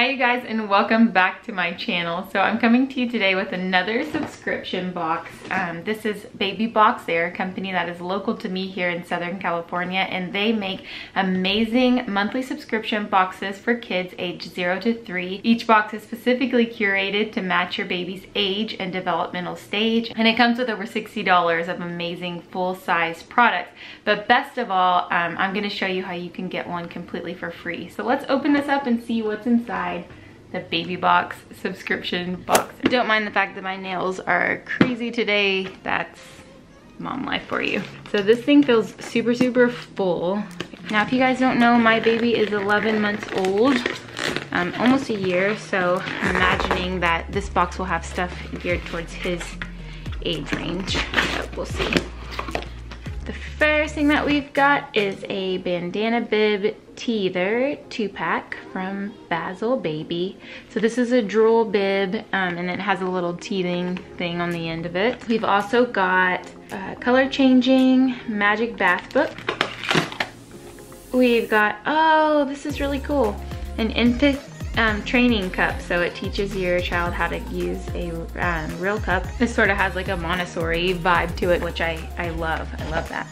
Hi you guys, and welcome back to my channel. So I'm coming to you today with another subscription box. This is Baby Box. They're a company that is local to me here in Southern California, and they make amazing monthly subscription boxes for kids aged 0 to 3. Each box is specifically curated to match your baby's age and developmental stage, and it comes with over $60 of amazing full-size products. But best of all, I'm going to show you how you can get one completely for free. So let's open this up and see what's inside the Baby Box subscription box. Don't mind the fact that my nails are crazy today. That's mom life for you. So this thing feels super full. Now if you guys don't know, my baby is 11 months old, almost a year, so I'm imagining that this box will have stuff geared towards his age range. So we'll see. The first thing that we've got is a bandana bib teether 2-pack from Basil Baby. So this is a drool bib, and it has a little teething thing on the end of it. We've also got color changing magic bath book. We've got, oh, this is really cool, an infant training cup. So it teaches your child how to use a real cup. This sort of has like a Montessori vibe to it, which I love. I love that.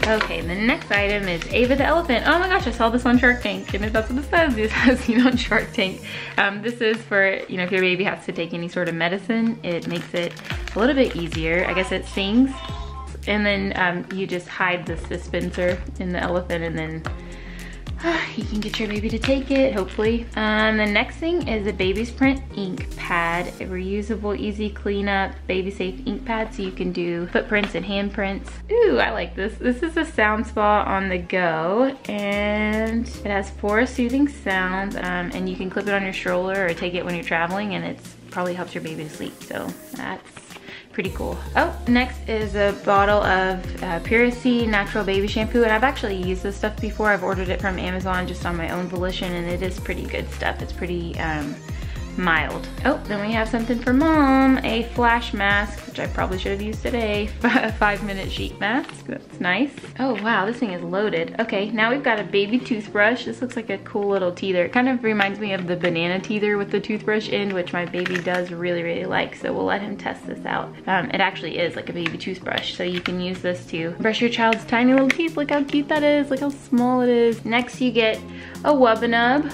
Okay, the next item is Ava the elephant. Oh my gosh, I saw this on Shark Tank, and that's what it says. It has seen on Shark Tank. This is for, you know, if your baby has to take any sort of medicine, it makes it a little bit easier. I guess it sings, and then you just hide the dispenser in the elephant, and then you can get your baby to take it, hopefully. The next thing is a Baby's Print ink pad, a reusable, easy cleanup, baby safe ink pad, so you can do footprints and handprints. Ooh, I like this. This is a sound spa on the go, and it has 4 soothing sounds, and you can clip it on your stroller or take it when you're traveling, and it probably helps your baby to sleep, so that's pretty cool. Oh, next is a bottle of Puracy natural baby shampoo, and I've actually used this stuff before. I've ordered it from Amazon just on my own volition, and it is pretty good stuff. It's pretty mild. Oh, then we have something for mom, a flash mask, which I probably should have used today, a 5-minute sheet mask. That's nice. Oh wow, this thing is loaded. Okay, now we've got a baby toothbrush. This looks like a cool little teether. It kind of reminds me of the banana teether with the toothbrush end, which my baby does really like, so we'll let him test this out. It actually is like a baby toothbrush, so you can use this to brush your child's tiny little teeth. Look how cute that is, look how small it is. Next you get a Wubbanub,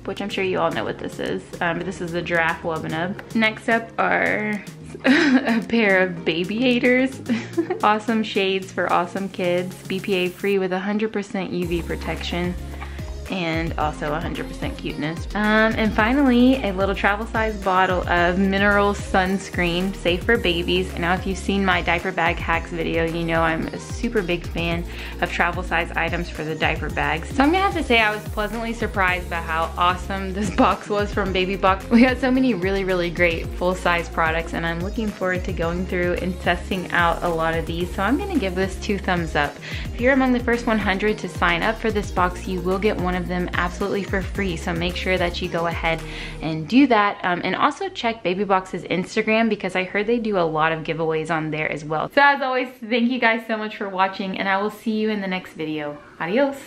which I'm sure you all know what this is, but this is the giraffe Wubbanub. Next up are a pair of baby haters. Awesome shades for awesome kids, BPA free with 100% UV protection, and also 100% cuteness. And finally, a little travel size bottle of mineral sunscreen, safe for babies. And now if you've seen my diaper bag hacks video, you know I'm a super big fan of travel size items for the diaper bags. So I'm gonna have to say I was pleasantly surprised by how awesome this box was from Baby Box. We got so many really great full-size products, and I'm looking forward to going through and testing out a lot of these. So I'm gonna give this 2 thumbs up. If you're among the first 100 to sign up for this box, you will get one of them absolutely for free, so make sure that you go ahead and do that, and also check Baby Box's Instagram, because I heard they do a lot of giveaways on there as well. So as always, thank you guys so much for watching, and I will see you in the next video. Adios.